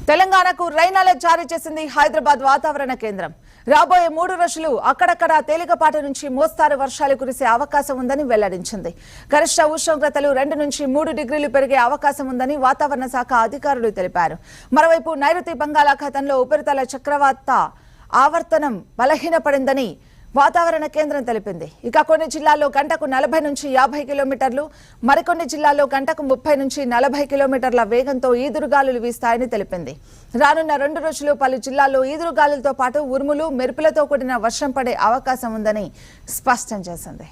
తెలంగాణకు rain alert జారీ చేసింది హైదరాబాద్ వాతావరణ కేంద్రం. రాబోయే 3 రోజులు అక్కడక్కడ తేలికపాటి నుంచి మోస్తారు వర్షాలు కురిసే అవకాశం ఉందని వెల్లడించింది. గరిష్ట ఉష్ణోగ్రతలు 2 నుంచి 3 డిగ్రీలు పెరిగే అవకాశం ఉందని వాతావరణ శాఖ అధికారులు తెలిపారు. మరోవైపు నైరుతి బంగాళాఖాతంలో ఉపరితల చక్రవాత ఆవర్తనం బలహీనపడిందని వాతావరణ కేంద్రం తెలిపింది. ఇక కొన్ని జిల్లాల్లో గంటకు 40 నుంచి 50 కిలోమీటర్లు, మరికొన్ని జిల్లాల్లో గంటకు 30 నుంచి 40 కిలోమీటర్ల వేగంతో ఈదురుగాలులు వీస్తాయని తెలిపింది. రానున్న 2 రోజులు పలు జిల్లాల్లో ఈదురుగాలులతో పాటు ఉరుములు, మెరుపులతో కూడిన వర్షం పడే అవకాశం ఉందని స్పష్టం చేసింది.